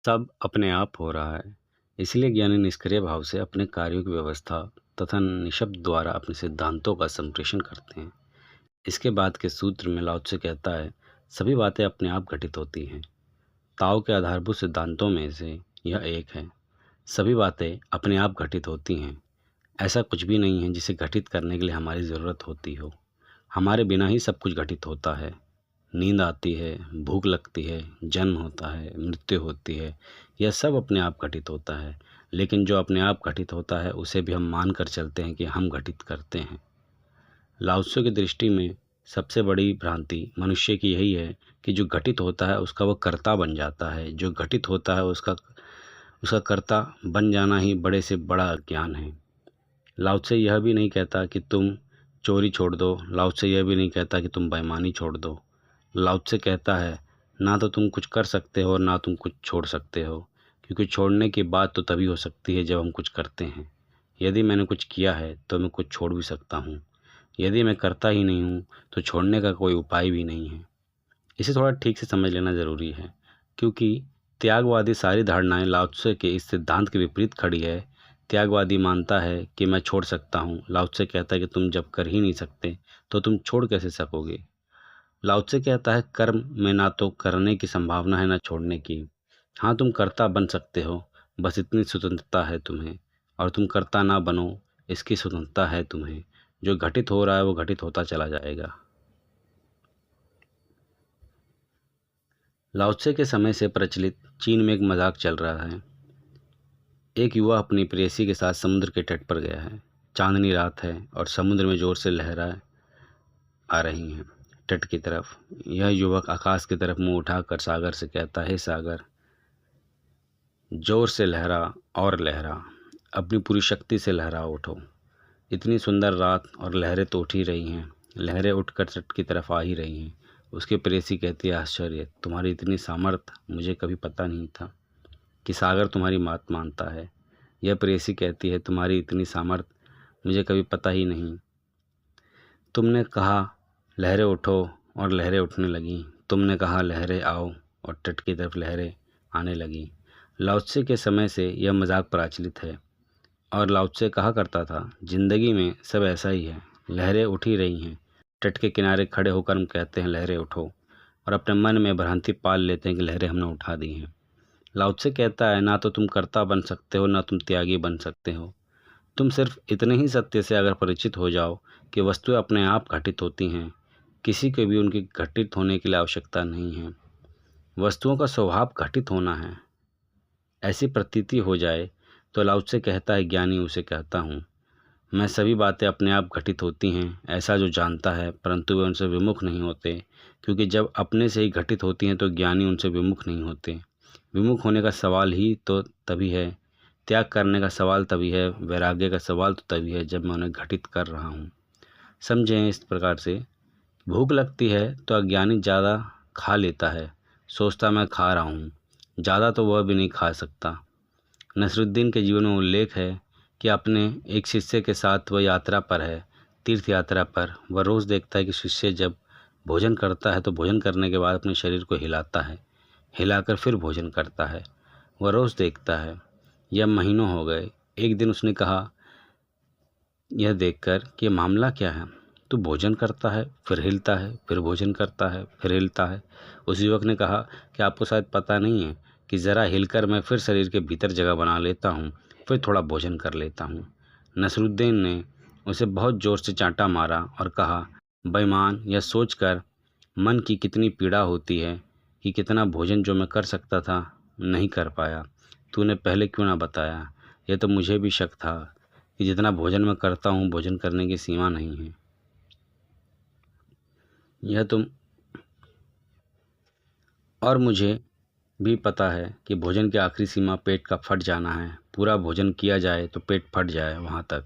सब अपने आप हो रहा है। इसलिए ज्ञानी निष्क्रिय भाव से अपने कार्यों की व्यवस्था तथा निःशब्द द्वारा अपने सिद्धांतों का संप्रेषण करते हैं। इसके बाद के सूत्र में लाओ त्से कहता है, सभी बातें अपने आप घटित होती हैं। ताओ के आधारभूत सिद्धांतों में से यह एक है। सभी बातें अपने आप घटित होती हैं। ऐसा कुछ भी नहीं है जिसे घटित करने के लिए हमारी ज़रूरत होती हो। हमारे बिना ही सब कुछ घटित होता है। नींद आती है, भूख लगती है, जन्म होता है, मृत्यु होती है, यह सब अपने आप घटित होता है। लेकिन जो अपने आप घटित होता है उसे भी हम मान कर चलते हैं कि हम घटित करते हैं। लाओ त्से की दृष्टि में सबसे बड़ी भ्रांति मनुष्य की यही है कि जो घटित होता है उसका वो कर्ता बन जाता है। जो घटित होता है उसका उसका कर्ता बन जाना ही बड़े से बड़ा अज्ञान है। लाओ त्से यह भी नहीं कहता कि तुम चोरी छोड़ दो। लाओ त्से यह भी नहीं कहता कि तुम बेईमानी छोड़ दो। लाओ त्से कहता है, ना तो तुम कुछ कर सकते हो और ना तुम कुछ छोड़ सकते हो, क्योंकि छोड़ने की बात तो तभी हो सकती है जब हम कुछ करते हैं। यदि मैंने कुछ किया है तो मैं कुछ छोड़ भी सकता हूँ। यदि मैं करता ही नहीं हूँ तो छोड़ने का कोई उपाय भी नहीं है। इसे थोड़ा ठीक से समझ लेना ज़रूरी है, क्योंकि त्यागवादी सारी धारणाएं लाओ त्से के इस सिद्धांत के विपरीत खड़ी है। त्यागवादी मानता है कि मैं छोड़ सकता हूँ। लाओ त्से कहता है कि तुम जब कर ही नहीं सकते तो तुम छोड़ कैसे सकोगे। लाओ त्से कहता है, कर्म में ना तो करने की संभावना है ना छोड़ने की। हाँ, तुम कर्ता बन सकते हो, बस इतनी स्वतंत्रता है तुम्हें। और तुम कर्ता ना बनो, इसकी स्वतंत्रता है तुम्हें। जो घटित हो रहा है वो घटित होता चला जाएगा। लाओ त्से के समय से प्रचलित चीन में एक मजाक चल रहा है। एक युवा अपनी प्रेयसी के साथ समुद्र के तट पर गया है। चांदनी रात है और समुद्र में जोर से लहरें आ रही हैं तट की तरफ। यह युवक आकाश की तरफ मुंह उठाकर सागर से कहता है, हे सागर, जोर से लहरा और लहरा, अपनी पूरी शक्ति से लहरा उठो। इतनी सुंदर रात और लहरें तो उठ ही रही हैं। लहरें उठकर तट की तरफ आ ही रही हैं। उसकी प्रेयसी कहती है, आश्चर्य, तुम्हारी इतनी सामर्थ्य मुझे कभी पता नहीं था कि सागर तुम्हारी बात मानता है। यह प्रेयसी कहती है, तुम्हारी इतनी सामर्थ्य मुझे कभी पता ही नहीं। तुमने कहा लहरें उठो और लहरें उठने लगीं। तुमने कहा लहरें आओ और तट की तरफ लहरें आने लगीं। लाओ त्से के समय से यह मजाक प्रचलित है और लाओ त्से कहा करता था, जिंदगी में सब ऐसा ही है। लहरें उठ ही रही हैं। तट के किनारे खड़े होकर हम कहते हैं लहरें उठो, और अपने मन में भ्रांति पाल लेते हैं कि लहरें हमने उठा दी हैं। लाओ त्से कहता है, ना तो तुम कर्ता बन सकते हो ना तुम त्यागी बन सकते हो। तुम सिर्फ इतने ही सत्य से अगर परिचित हो जाओ कि वस्तुएं अपने आप घटित होती हैं, किसी को भी उनकी घटित होने के लिए आवश्यकता नहीं है। वस्तुओं का स्वभाव घटित होना है, ऐसी प्रतीति हो जाए तो लाओ त्से कहता है, ज्ञानी उसे कहता हूँ मैं, सभी बातें अपने आप घटित होती हैं, ऐसा जो जानता है, परंतु वे उनसे विमुख नहीं होते, क्योंकि जब अपने से ही घटित होती हैं तो ज्ञानी उनसे विमुख नहीं होते। विमुख होने का सवाल ही तो तभी है, त्याग करने का सवाल तभी है, वैराग्य का सवाल तो तभी है जब मैं उन्हें घटित कर रहा हूँ। समझें इस प्रकार से, भूख लगती है तो अज्ञानी ज़्यादा खा लेता है, सोचता मैं खा रहा हूँ, ज़्यादा तो वह भी नहीं खा सकता। नसरुद्दीन के जीवन में उल्लेख है कि अपने एक शिष्य के साथ वह यात्रा पर है, तीर्थ यात्रा पर। वह रोज़ देखता है कि शिष्य जब भोजन करता है तो भोजन करने के बाद अपने शरीर को हिलाता है, हिलाकर फिर भोजन करता है। वह रोज़ देखता है। यह महीनों हो गए। एक दिन उसने कहा यह देखकर कि मामला क्या है, तू भोजन करता है, फिर हिलता है, फिर भोजन करता है, फिर हिलता है। उस युवक ने कहा कि आपको शायद पता नहीं है कि ज़रा हिलकर मैं फिर शरीर के भीतर जगह बना लेता हूँ, फिर थोड़ा भोजन कर लेता हूँ। नसरुद्दीन ने उसे बहुत ज़ोर से चांटा मारा और कहा, बेईमान, यह सोचकर मन की कितनी पीड़ा होती है कि कितना भोजन जो मैं कर सकता था नहीं कर पाया। तूने पहले क्यों ना बताया। यह तो मुझे भी शक था कि जितना भोजन मैं करता हूँ, भोजन करने की सीमा नहीं है। यह तुम और मुझे भी पता है कि भोजन की आखिरी सीमा पेट का फट जाना है। पूरा भोजन किया जाए तो पेट फट जाए वहाँ तक।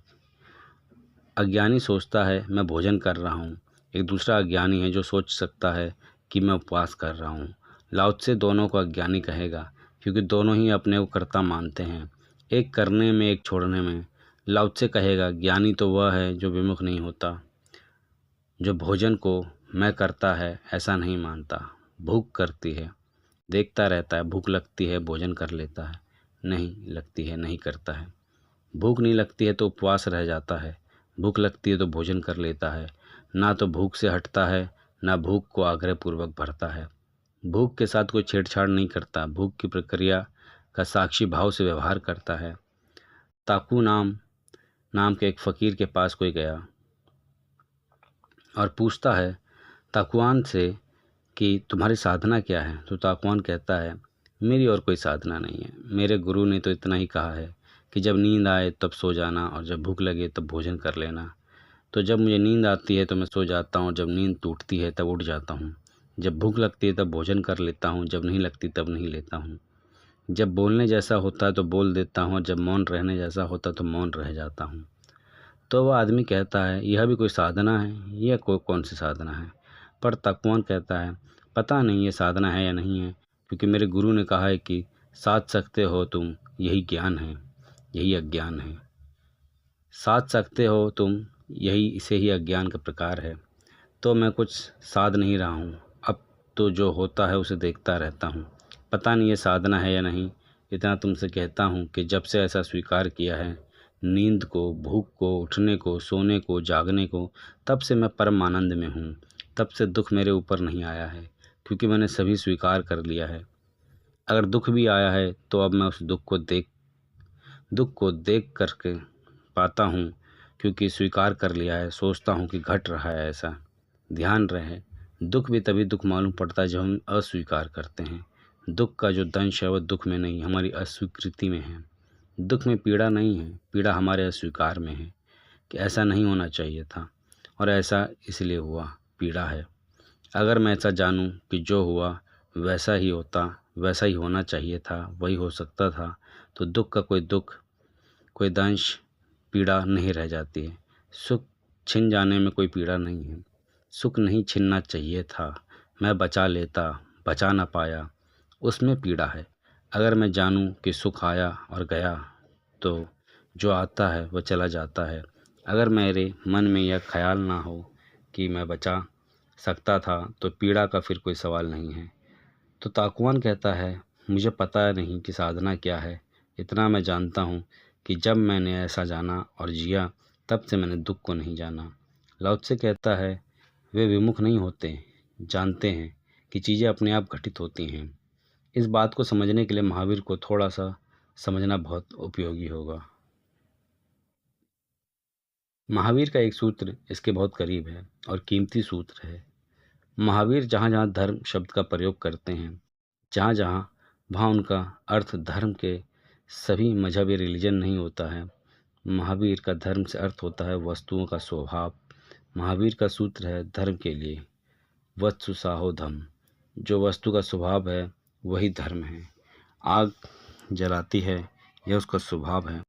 अज्ञानी सोचता है मैं भोजन कर रहा हूँ। एक दूसरा अज्ञानी है जो सोच सकता है कि मैं उपवास कर रहा हूँ। लाओ त्से दोनों को अज्ञानी कहेगा, क्योंकि दोनों ही अपने को कर्ता मानते हैं, एक करने में एक छोड़ने में। लाओ त्से कहेगा, ज्ञानी तो वह है जो विमुख नहीं होता, जो भोजन को मैं करता है ऐसा नहीं मानता। भूख करती है, देखता रहता है, भूख लगती है भोजन कर लेता है, नहीं लगती है नहीं करता है। भूख नहीं लगती है तो उपवास रह जाता है, भूख लगती है तो भोजन कर लेता है। ना तो भूख से हटता है, ना भूख को आग्रहपूर्वक भरता है। भूख के साथ कोई छेड़छाड़ नहीं करता, भूख की प्रक्रिया का साक्षी भाव से व्यवहार करता है। ताकू नाम नाम के एक फ़कीर के पास कोई गया और पूछता है ताकुआन से कि तुम्हारी साधना क्या है। तो ताकुआन कहता है, मेरी और कोई साधना नहीं है, मेरे गुरु ने तो इतना ही कहा है कि जब नींद आए तब सो जाना और जब भूख लगे तब भोजन कर लेना। तो जब मुझे नींद आती है तो मैं सो जाता हूँ, जब नींद टूटती है तब उठ जाता हूँ। जब भूख लगती है तब भोजन कर लेता हूँ, जब नहीं लगती तब नहीं लेता हूँ। जब बोलने जैसा होता है तो बोल देता हूँ, जब मौन रहने जैसा होता तो मौन रह जाता हूँ। तो वह आदमी कहता है, यह भी कोई साधना है? यह कौन सी साधना है? पर तकवान कहता है, पता नहीं ये साधना है या नहीं है, क्योंकि मेरे गुरु ने कहा है कि साध सकते हो तुम, यही ज्ञान है, यही अज्ञान है। साध सकते हो तुम, यही इसे ही अज्ञान का प्रकार है। तो मैं कुछ साध नहीं रहा हूँ, अब तो जो होता है उसे देखता रहता हूँ। पता नहीं ये साधना है या नहीं, इतना तुमसे कहता हूँ कि जब से ऐसा स्वीकार किया है, नींद को, भूख को, उठने को, सोने को, जागने को, तब से मैं परम आनंद में हूँ। तब से दुख मेरे ऊपर नहीं आया है, क्योंकि मैंने सभी स्वीकार कर लिया है। अगर दुख भी आया है तो अब मैं उस दुख को देख करके पाता हूँ, क्योंकि स्वीकार कर लिया है। सोचता हूँ कि घट रहा है ऐसा। ध्यान रहे, दुख भी तभी दुख मालूम पड़ता है जब हम अस्वीकार करते हैं। दुख का जो दंश है वह दुख में नहीं, हमारी अस्वीकृति में है। दुख में पीड़ा नहीं है, पीड़ा हमारे अस्वीकार में है कि ऐसा नहीं होना चाहिए था और ऐसा इसलिए हुआ, पीड़ा है। अगर मैं ऐसा जानूं कि जो हुआ वैसा ही होता, वैसा ही होना चाहिए था, वही हो सकता था, तो दुख का कोई दंश, पीड़ा नहीं रह जाती है। सुख छिन जाने में कोई पीड़ा नहीं है। सुख नहीं छिनना चाहिए था, मैं बचा लेता, बचा ना पाया, उसमें पीड़ा है। अगर मैं जानूं कि सुख आया और गया तो जो आता है वह चला जाता है। अगर मेरे मन में यह ख्याल ना हो कि मैं बचा सकता था तो पीड़ा का फिर कोई सवाल नहीं है। तो ताकुआन कहता है, मुझे पता नहीं कि साधना क्या है, इतना मैं जानता हूँ कि जब मैंने ऐसा जाना और जिया तब से मैंने दुख को नहीं जाना। लाओ त्से कहता है, वे विमुख नहीं होते, जानते हैं कि चीज़ें अपने आप घटित होती हैं। इस बात को समझने के लिए महावीर को थोड़ा सा समझना बहुत उपयोगी होगा। महावीर का एक सूत्र इसके बहुत करीब है और कीमती सूत्र है। महावीर जहाँ जहाँ धर्म शब्द का प्रयोग करते हैं, जहाँ जहाँ वहाँ उनका अर्थ धर्म के सभी मजहब या रिलीजन नहीं होता है। महावीर का धर्म से अर्थ होता है वस्तुओं का स्वभाव। महावीर का सूत्र है धर्म के लिए, वत्सु साहो धम। जो वस्तु का स्वभाव है वही धर्म है। आग जलाती है, यह उसका स्वभाव है।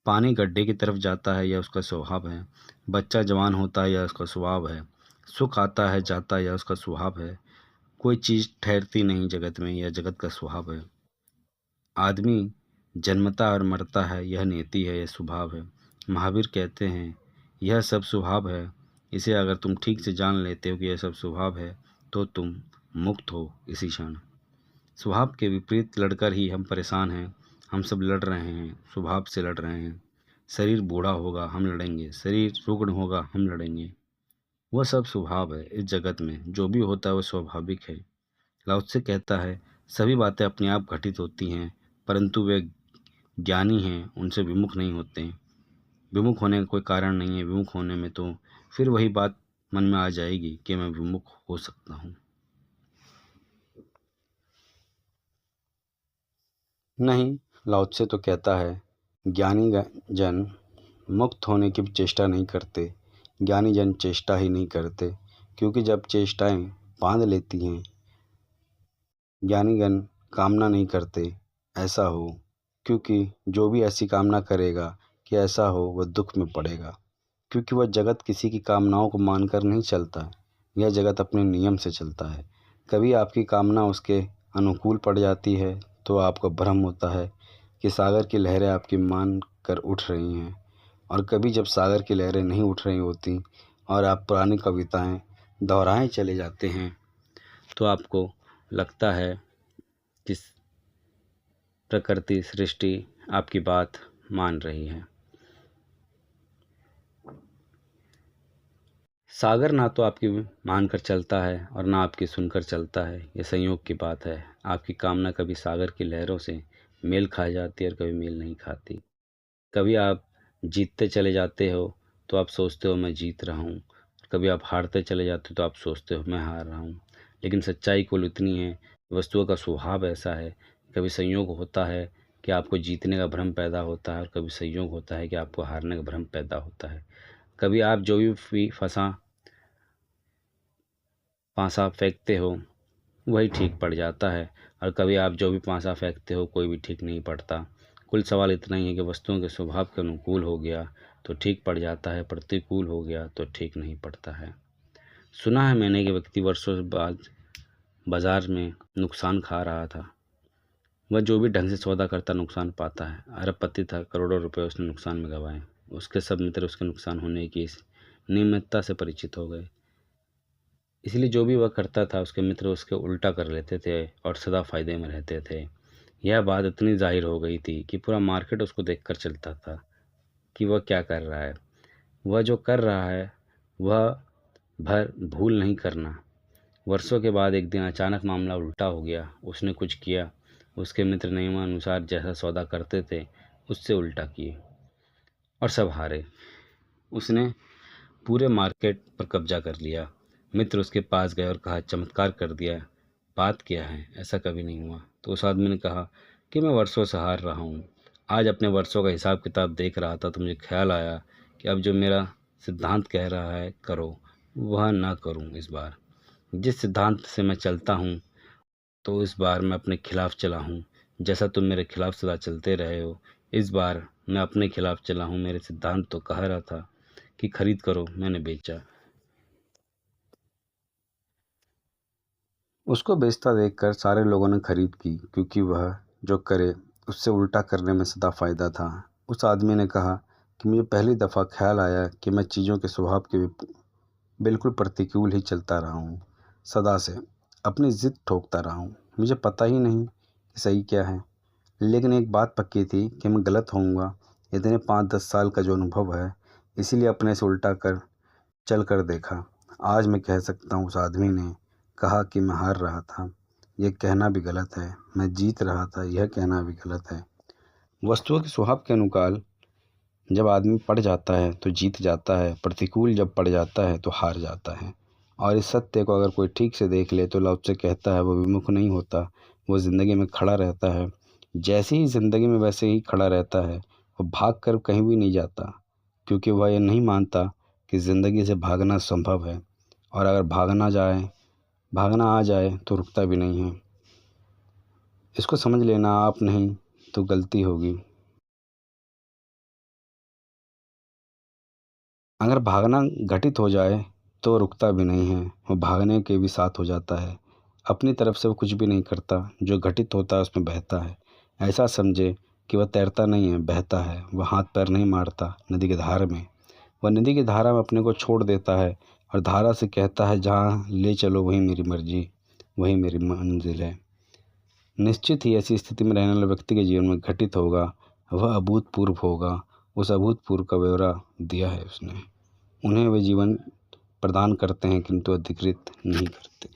पानी गड्ढे की तरफ जाता है, यह उसका स्वभाव है। बच्चा जवान होता है, यह उसका स्वभाव है। सुख आता है जाता है, यह उसका स्वभाव है। कोई चीज़ ठहरती नहीं जगत में, यह जगत का स्वभाव है। आदमी जन्मता और मरता है, यह नियति है, यह स्वभाव है। महावीर कहते हैं यह सब स्वभाव है। इसे अगर तुम ठीक से जान लेते हो कि यह सब स्वभाव है तो तुम मुक्त हो इसी क्षण। स्वभाव के विपरीत लड़कर ही हम परेशान हैं। हम सब लड़ रहे हैं, स्वभाव से लड़ रहे हैं। शरीर बूढ़ा होगा हम लड़ेंगे, शरीर रुग्ण होगा हम लड़ेंगे। वह सब स्वभाव है। इस जगत में जो भी होता है वह स्वाभाविक है। लाओ त्से कहता है सभी बातें अपने आप घटित होती हैं, परंतु वे ज्ञानी हैं उनसे विमुख नहीं होते। विमुख होने का कोई कारण नहीं है। विमुख होने में तो फिर वही बात मन में आ जाएगी कि मैं विमुख हो सकता हूँ। नहीं, लाओ त्से तो कहता है ज्ञानी जन मुक्त होने की चेष्टा नहीं करते। ज्ञानी जन चेष्टा ही नहीं करते, क्योंकि जब चेष्टाएं बांध लेती हैं, ज्ञानीगण कामना नहीं करते ऐसा हो, क्योंकि जो भी ऐसी कामना करेगा कि ऐसा हो वह दुख में पड़ेगा, क्योंकि वह जगत किसी की कामनाओं को मानकर नहीं चलता है। यह जगत अपने नियम से चलता है। कभी आपकी कामना उसके अनुकूल पड़ जाती है तो आपको भ्रम होता है कि सागर की लहरें आपकी मान कर उठ रही हैं, और कभी जब सागर की लहरें नहीं उठ रही होती और आप पुरानी कविताएं दोहराए चले जाते हैं तो आपको लगता है प्रकृति सृष्टि आपकी बात मान रही है। सागर ना तो आपकी मानकर चलता है और ना आपकी सुनकर चलता है, ये संयोग की बात है। आपकी कामना कभी सागर की लहरों से मेल खा जाती है और कभी मेल नहीं खाती। कभी आप जीतते चले जाते हो तो आप सोचते हो मैं जीत रहा हूँ, कभी आप हारते चले जाते हो तो आप सोचते हो मैं हार रहा हूँ। लेकिन सच्चाई कुल इतनी है, वस्तुओं का स्वभाव ऐसा है, कभी संयोग होता है कि आपको जीतने का भ्रम पैदा होता है और कभी संयोग होता है कि आपको हारने का भ्रम पैदा होता है। कभी आप जो भी पासा फेंकते हो वही ठीक पड़ जाता है और कभी आप जो भी पासा फेंकते हो कोई भी ठीक नहीं पड़ता। कुल सवाल इतना ही है कि वस्तुओं के स्वभाव के अनुकूल हो गया तो ठीक पड़ जाता है, प्रतिकूल हो गया तो ठीक नहीं पड़ता है। सुना है मैंने कि व्यक्ति वर्षों बाद बाजार में नुकसान खा रहा था। वह जो भी ढंग से सौदा करता नुकसान पाता है। अरबपति था, करोड़ों रुपए उसने नुकसान में गंवाए। उसके सब मित्र उसके नुकसान होने की इस नियमितता से परिचित हो गए। इसलिए जो भी वह करता था उसके मित्र उसके उल्टा कर लेते थे और सदा फायदे में रहते थे। यह बात इतनी जाहिर हो गई थी कि पूरा मार्केट उसको देखकर चलता था कि वह क्या कर रहा है। वह जो कर रहा है वह भर भूल नहीं करना। वर्षों के बाद एक दिन अचानक मामला उल्टा हो गया। उसने कुछ किया, उसके मित्र नियमानुसार जैसा सौदा करते थे उससे उल्टा किए और सब हारे। उसने पूरे मार्केट पर कब्जा कर लिया। मित्र उसके पास गए और कहा चमत्कार कर दिया, बात क्या है, ऐसा कभी नहीं हुआ। तो उस आदमी ने कहा कि मैं वर्षों से हार रहा हूँ। आज अपने वर्षों का हिसाब किताब देख रहा था तो मुझे ख्याल आया कि अब जो मेरा सिद्धांत कह रहा है करो वह ना करूँ। इस बार जिस सिद्धांत से मैं चलता हूँ तो इस बार मैं अपने खिलाफ चला हूँ। जैसा तुम मेरे खिलाफ सदा चलते रहे हो, इस बार मैं अपने खिलाफ चला हूँ। मेरे सिद्धांत तो कह रहा था कि खरीद करो, मैंने बेचा। उसको बेचता देखकर सारे लोगों ने खरीद की क्योंकि वह जो करे उससे उल्टा करने में सदा फायदा था। उस आदमी ने कहा कि मुझे पहली दफ़ा ख्याल आया कि मैं चीज़ों के स्वभाव के बिल्कुल प्रतिकूल ही चलता रहा हूँ। सदा से अपनी ज़िद ठोकता रहा हूँ। मुझे पता ही नहीं कि सही क्या है, लेकिन एक बात पक्की थी कि मैं गलत होऊंगा। इतने 5-10 साल का जो अनुभव है, इसीलिए अपने से उल्टा कर चल कर देखा। आज मैं कह सकता हूँ उस आदमी ने कहा कि मैं हार रहा था, यह कहना भी गलत है। मैं जीत रहा था, यह कहना भी गलत है। वस्तुओं के स्वभाव के अनुकाल जब आदमी पड़ जाता है तो जीत जाता है, प्रतिकूल जब पड़ जाता है तो हार जाता है। और इस सत्य को अगर कोई ठीक से देख ले तो लौट से कहता है वो विमुख नहीं होता, वो ज़िंदगी में खड़ा रहता है। जैसे ही ज़िंदगी में वैसे ही खड़ा रहता है, वो भाग कर कहीं भी नहीं जाता, क्योंकि वह यह नहीं मानता कि ज़िंदगी से भागना संभव है और अगर भागना आ जाए तो रुकता भी नहीं है। इसको समझ लेना, आप नहीं तो गलती होगी। अगर भागना घटित हो जाए तो रुकता भी नहीं है, वो भागने के भी साथ हो जाता है। अपनी तरफ से वो कुछ भी नहीं करता, जो घटित होता है उसमें बहता है। ऐसा समझे कि वह तैरता नहीं है, बहता है। वह हाथ पैर नहीं मारता नदी की धार में, वह नदी की धारा में अपने को छोड़ देता है और धारा से कहता है जहाँ ले चलो वही मेरी मर्जी, वही मेरी मंजिल है। निश्चित ही ऐसी स्थिति में रहने वाले व्यक्ति के जीवन में घटित होगा, वह अभूतपूर्व होगा। उस अभूतपूर्व का ब्यौरा दिया है उसने। उन्हें वे जीवन प्रदान करते हैं किंतु अधिकृत नहीं करते।